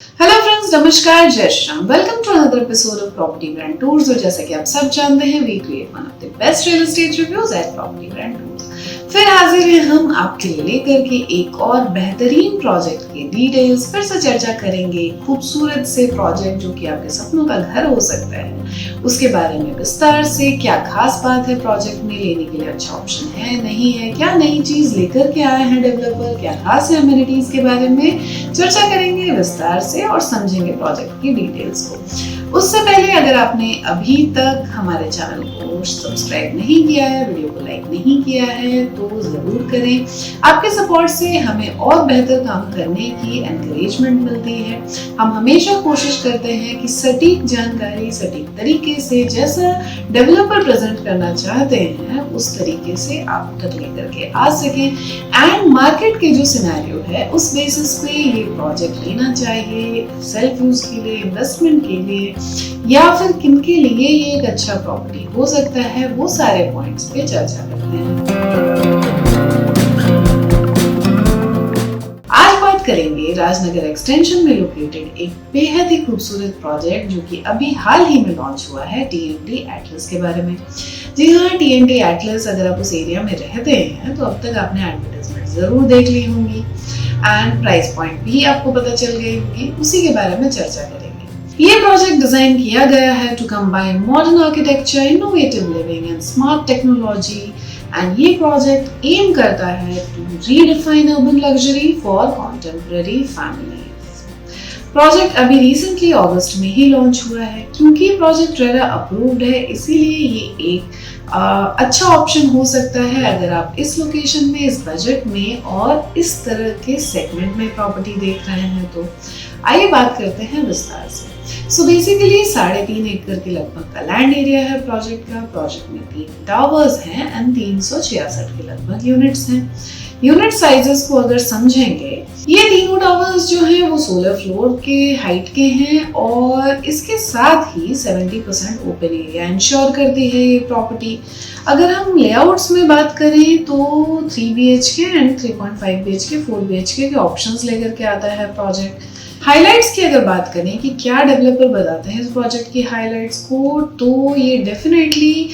Hello friends, नमस्कार, जय Shri Ram. Welcome to another episode of property brand tours. और जैसा कि आप सब जानते हैं, we create one of the best real estate reviews at property brand tours. फिर हाजिर हैं हम आपके लिए लेकर के एक और बेहतरीन प्रोजेक्ट के डिटेल्स। फिर से चर्चा करेंगे खूबसूरत से प्रोजेक्ट जो कि आपके सपनों का घर हो सकता है, उसके बारे में विस्तार से। क्या खास बात है प्रोजेक्ट में, लेने के लिए अच्छा ऑप्शन है नहीं है, क्या नई चीज लेकर के आए हैं डेवलपर, क्या खास है अमेनिटीज के बारे में चर्चा करेंगे विस्तार से और समझेंगे प्रोजेक्ट की डिटेल्स को। उससे पहले अगर आपने अभी तक हमारे चैनल को सब्सक्राइब नहीं किया है, वीडियो को लाइक नहीं किया है, तो जरूर करें। आपके सपोर्ट से हमें और बेहतर काम करने की एनकरेजमेंट मिलती है। हम हमेशा कोशिश करते हैं कि सटीक जानकारी सटीक तरीके से, जैसा डेवलपर प्रेजेंट करना चाहते हैं उस तरीके से आप तक लेकर के आ सकें। एंड मार्केट के जो सिनेरियो है उस बेसिस पे ये प्रोजेक्ट लेना चाहिए, सेल्फ यूज के लिए, इन्वेस्टमेंट के लिए, या फिर किनके लिए ये एक अच्छा प्रॉपर्टी हो सकता है, वो सारे पॉइंट्स पे चर्चा करते हैं। आज बात करेंगे राजनगर एक्सटेंशन में लोकेटेड एक बेहद ही खूबसूरत प्रोजेक्ट जो कि अभी हाल ही में लॉन्च हुआ है, टीएनटी एटलस के बारे में। जी हाँ, टीएनटी एटलस, अगर आप उस एरिया में रहते हैं तो अब तक आपने एडवर्टाइजमेंट जरूर देख ली होंगी एंड प्राइस पॉइंट भी आपको पता चल गई होगी। उसी के बारे में चर्चा करेंगे। ये प्रोजेक्ट डिजाइन किया गया है to combine modern architecture, innovative living and smart technology. And ये प्रोजेक्ट एम करता है to redefine urban luxury for contemporary families. Project अभी रिसेंटली अगस्त में ही लॉन्च हुआ है। क्योंकि प्रोजेक्ट रेरा अप्रूव्ड है, इसीलिए ये एक अच्छा ऑप्शन हो सकता है अगर आप इस लोकेशन में, इस बजट में और इस तरह के सेगमेंट में प्रॉपर्टी देख रहे हैं। तो आइए बात करते हैं विस्तार से। सो बेसिकली 3.5 एकड़ के लगभग का लैंड एरिया है प्रोजेक्ट का। प्रोजेक्ट में 3 टावर्स हैं एंड 366 के लगभग यूनिट्स हैं। यूनिट साइजेस को अगर समझेंगे, ये तीनों टावर्स जो हैं वो 16 फ्लोर के हाइट के हैं और इसके साथ ही 70% ओपन एरिया इंश्योर करती है ये प्रॉपर्टी। अगर हम लेआउट्स में बात करें तो 3 BHK एंड 3.5 BHK 4 BHK के ऑप्शंस लेकर के आता है प्रोजेक्ट। हाइलाइट्स की अगर बात करें कि क्या डेवलपर बताते हैं इस प्रोजेक्ट की हाइलाइट्स को, तो ये डेफिनेटली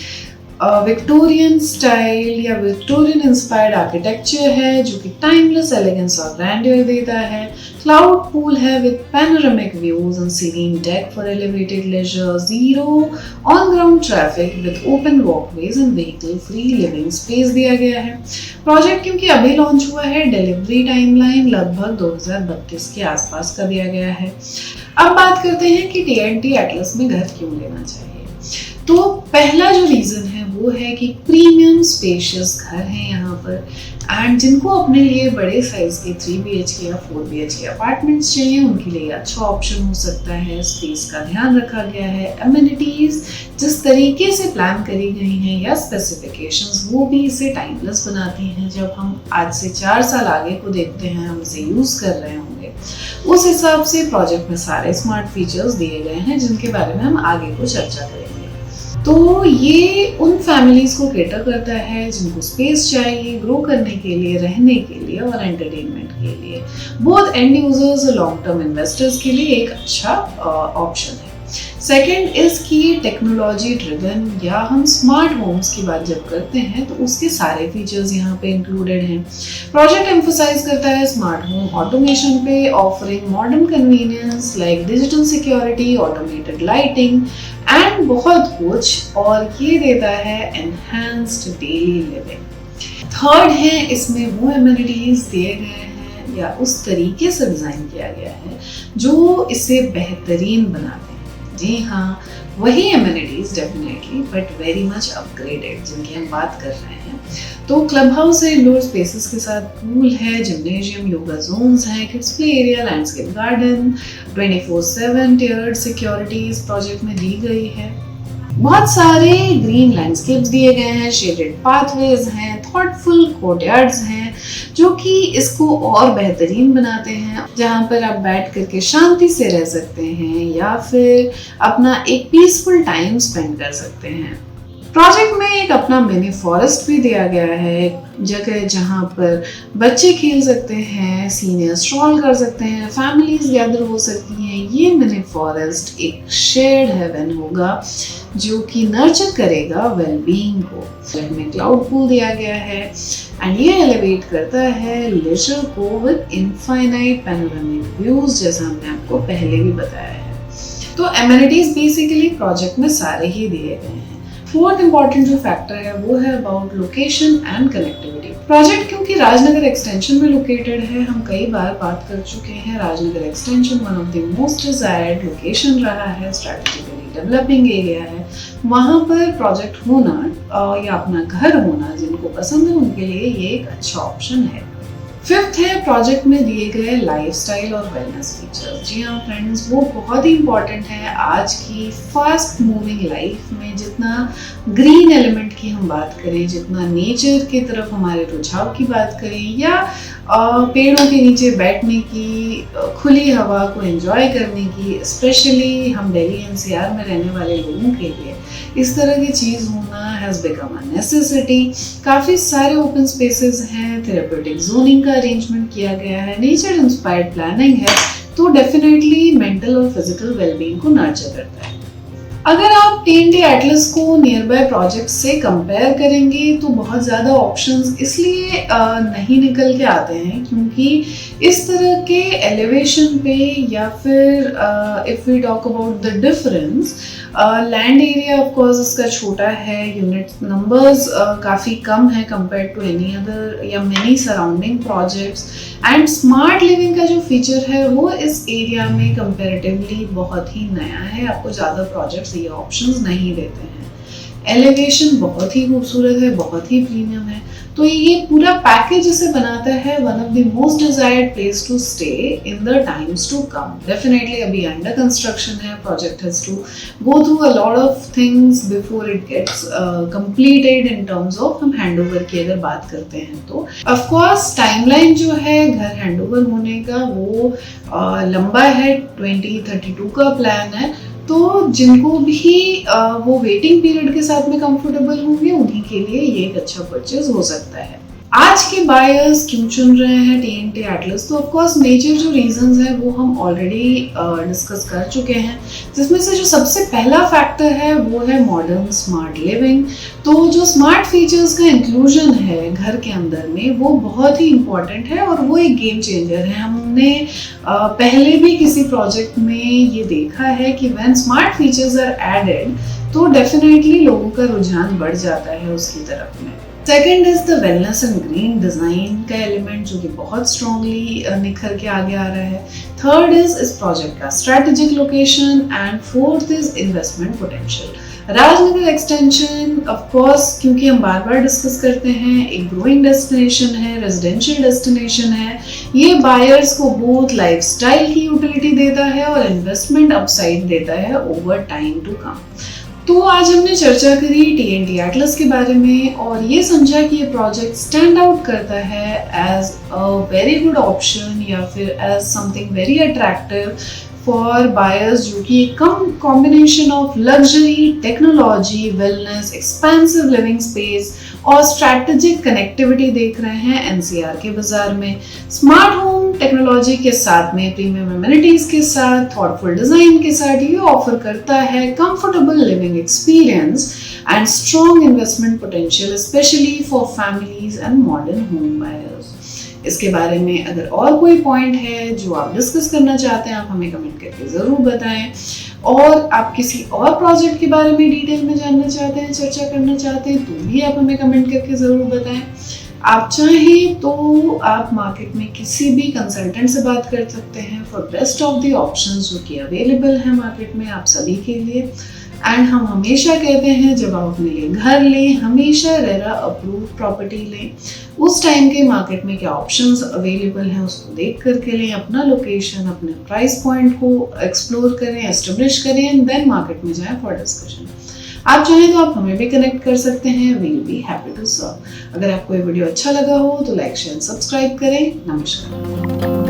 विक्टोरियन स्टाइल या विक्टोरियन इंस्पायर्ड आर्किटेक्चर है जो कि टाइमलेस एलिगेंस और ग्रैंडियर देता है। क्लाउड पूल है with panoramic views and serene deck for elevated leisure, zero on ground traffic with open walkways and vehicle free living space दिया गया है। प्रोजेक्ट क्योंकि अभी लॉन्च हुआ है, डिलीवरी टाइमलाइन लगभग 2032 के आसपास का दिया गया है। अब बात करते हैं कि टीएनटी एटलस में घर क्यों लेना चाहिए। तो पहला जो रीजन है वो है कि प्रीमियम स्पेशियस घर है यहाँ पर, एंड जिनको अपने लिए बड़े साइज के 3 BHK या 4 BHK अपार्टमेंट्स चाहिए उनके लिए अच्छा ऑप्शन हो सकता है। स्पेस का ध्यान रखा गया है, एमिनिटीज जिस तरीके से प्लान करी गई हैं या स्पेसिफिकेशंस, वो भी इसे टाइमलेस बनाती हैं। जब हम आज से 4 साल आगे को देखते हैं, हम इसे यूज कर रहे होंगे, उस हिसाब से प्रोजेक्ट में सारे स्मार्ट फीचर्स दिए गए हैं जिनके बारे में हम आगे को चर्चा करेंगे। तो ये उन फैमिलीज को केटर करता है जिनको स्पेस चाहिए ग्रो करने के लिए, रहने के लिए और एंटरटेनमेंट के लिए। बोथ एंड यूजर्स और लॉन्ग टर्म इन्वेस्टर्स के लिए एक अच्छा ऑप्शन है। सेकेंड इज कि टेक्नोलॉजी ड्रिवन या हम स्मार्ट होम्स की बात जब करते हैं तो उसके सारे फीचर्स यहाँ पे इंक्लूडेड हैं। प्रोजेक्ट एम्फोसाइज करता है स्मार्ट होम ऑटोमेशन पे, offering modern convenience like digital security, automated lighting and बहुत कुछ, और ये देता है एनहांस्ड डेली लिविंग। थर्ड है, इसमें वो एमिनिटीज दिए गए हैं या उस तरीके से डिजाइन किया गया है जो इसे बेहतरीन बनाते हैं। जी हाँ, वही amenities definitely but very much upgraded जिनकी हम बात कर रहे हैं। तो क्लब हाउस है, इंडोर स्पेसेस के साथ पूल है, जिम्नेशियम, योगा जोन्स हैं, kids play area, landscape garden, 24/7 tiered security इस प्रोजेक्ट में दी गई है। बहुत सारे ग्रीन लैंडस्केप्स दिए गए हैं, शेडेड पाथवेज हैं, थॉटफुल कोर्टयार्ड्स हैं जो कि इसको और बेहतरीन बनाते हैं, जहाँ पर आप बैठ करके शांति से रह सकते हैं या फिर अपना एक पीसफुल टाइम स्पेंड कर सकते हैं। प्रोजेक्ट में एक अपना मिनी फॉरेस्ट भी दिया गया है, जगह जहाँ पर बच्चे खेल सकते हैं, सीनियर स्ट्रॉल कर सकते हैं, फैमिलीज गैदर हो सकती हैं। ये मिनी फॉरेस्ट एक शेयर्ड हेवन होगा जो कि नर्चर करेगा वेलबीइंग को। प्रोजेक्ट में क्लाउड पूल दिया गया है एंड ये एलिवेट करता है लेजर को विद इनफाइनाइट पैनोरामिक व्यूज, जैसा हमने आपको पहले भी बताया है। तो एमिनिटीज बेसिकली प्रोजेक्ट में सारे ही दिए गए हैं। फोर्थ इंपॉर्टेंट जो फैक्टर है वो है about location and connectivity. Project क्योंकि राजनगर एक्सटेंशन में लोकेटेड है, हम कई बार बात कर चुके हैं, Rajnagar extension one of the most desired location रहा है, स्ट्रेटेजिकली डेवलपिंग एरिया है। वहाँ पर प्रोजेक्ट होना या अपना घर होना जिनको पसंद है उनके लिए ये एक अच्छा ऑप्शन है। फिफ्थ है प्रोजेक्ट में दिए गए लाइफस्टाइल और वेलनेस फीचर्स। जी हाँ फ्रेंड्स, वो बहुत ही इंपॉर्टेंट है आज की फास्ट मूविंग लाइफ में। जितना ग्रीन एलिमेंट की हम बात करें, जितना नेचर की तरफ हमारे रुझाव की बात करें, या पेड़ों के नीचे बैठने की, खुली हवा को एंजॉय करने की, स्पेशली हम दिल्ली एनसीआर में रहने वाले लोगों के लिए इस तरह की चीज़ होना हैज़ बिकम अ नेसेसिटी। काफ़ी सारे ओपन स्पेसेस हैं, थेरेप्यूटिक जोनिंग का अरेंजमेंट किया गया है, नेचर इंस्पायर्ड प्लानिंग है, तो डेफिनेटली मेंटल और फिजिकल वेलबीइंग को नर्चर करता है। अगर आप TNT एटलस को नियर बाय प्रोजेक्ट से कंपेयर करेंगे तो बहुत ज़्यादा ऑप्शंस इसलिए नहीं निकल के आते हैं क्योंकि इस तरह के एलिवेशन पे या फिर if we talk about the difference, land area of course इसका छोटा है, यूनिट नंबर्स काफ़ी कम है कंपेयर टू एनी अदर या many surrounding projects, and smart living का जो फीचर है वो इस एरिया में कंपैरेटिवली बहुत ही नया है। आपको ज़्यादा प्रोजेक्ट्स ये ऑप्शंस नहीं देते हैं। एलिवेशन बहुत ही खूबसूरत है, बहुत ही प्रीमियम है, तो ये पूरा पैकेज इसे बनाता है one of the most desired place to stay in the times to come. Definitely अभी अंडर कंस्ट्रक्शन है, project has to go through a lot of things before it gets completed in terms of हम handover की अगर बात करते हैं तो of course timeline जो है घर हैंडओवर होने का वो लंबा है, 2032 का प्लान है, तो जिनको भी वो वेटिंग पीरियड के साथ में कंफर्टेबल होंगे उन्हीं के लिए ये एक अच्छा परचेज हो सकता है। आज के बायर्स क्यों चुन रहे हैं TNT एटलस, तो ऑफकोर्स मेजर जो रीजंस है वो हम ऑलरेडी डिस्कस कर चुके हैं, जिसमें से जो सबसे पहला फैक्टर है वो है मॉडर्न स्मार्ट लिविंग। तो जो स्मार्ट फीचर्स का इंक्लूजन है घर के अंदर में वो बहुत ही इम्पॉर्टेंट है और वो एक गेम चेंजर है। हमने पहले भी किसी प्रोजेक्ट में ये देखा है कि when smart features are added तो डेफिनेटली लोगों का रुझान बढ़ जाता है उसकी तरफ में। Second is the wellness and green design का एलिमेंट जो कि बहुत स्ट्रॉन्गली निखर के आगे आ रहा है। थर्ड इज इस प्रोजेक्ट का strategic location and fourth is investment potential. Rajnagar extension of course क्योंकि हम बार बार डिस्कस करते हैं एक ग्रोइंग डेस्टिनेशन है, रेजिडेंशियल डेस्टिनेशन है, ये बायर्स को बोथ लाइफस्टाइल की यूटिलिटी देता है और इन्वेस्टमेंट अपसाइड देता है ओवर टाइम टू कम। तो आज हमने चर्चा करी TNT एटलस के बारे में और ये समझा कि ये प्रोजेक्ट स्टैंड आउट करता है as a very good option या फिर as something very attractive for buyers जो कि एक कम combination of luxury, technology, wellness, expensive living space और स्ट्रैटेजिक कनेक्टिविटी देख रहे हैं NCR के बाजार में। स्मार्ट होम टेक्नोलॉजी के साथ में प्रीमियम एमिनिटीज के साथ, थॉटफुल डिजाइन के साथ ये ऑफर करता है comfortable living experience and strong investment potential specially for families and modern home buyers. इसके बारे में अगर और कोई पॉइंट है जो आप डिस्कस करना चाहते हैं आप हमें कमेंट करके ज़रूर बताएं, और आप किसी और प्रोजेक्ट के बारे में डिटेल में जानना चाहते हैं, चर्चा करना चाहते हैं तो भी आप हमें कमेंट करके ज़रूर बताएं। आप चाहें तो आप मार्केट में किसी भी कंसल्टेंट से बात कर सकते हैं for best of the options जो कि अवेलेबल है मार्केट में आप सभी के लिए। एंड हम हमेशा कहते हैं जब आप अपने लिए घर लें हमेशा रेरा अप्रूव्ड प्रॉपर्टी लें। उस टाइम के मार्केट में क्या ऑप्शंस अवेलेबल हैं उसको देख करके लें, अपना लोकेशन, अपने प्राइस पॉइंट को एक्सप्लोर करें, एस्टेब्लिश करें एंड देन मार्केट में जाएं फॉर डिस्कशन। आप चाहें तो आप हमें भी कनेक्ट कर सकते हैं, we will be happy to serve. अगर आपको ये वीडियो अच्छा लगा हो तो लाइक शेयर सब्सक्राइब करें। नमस्कार।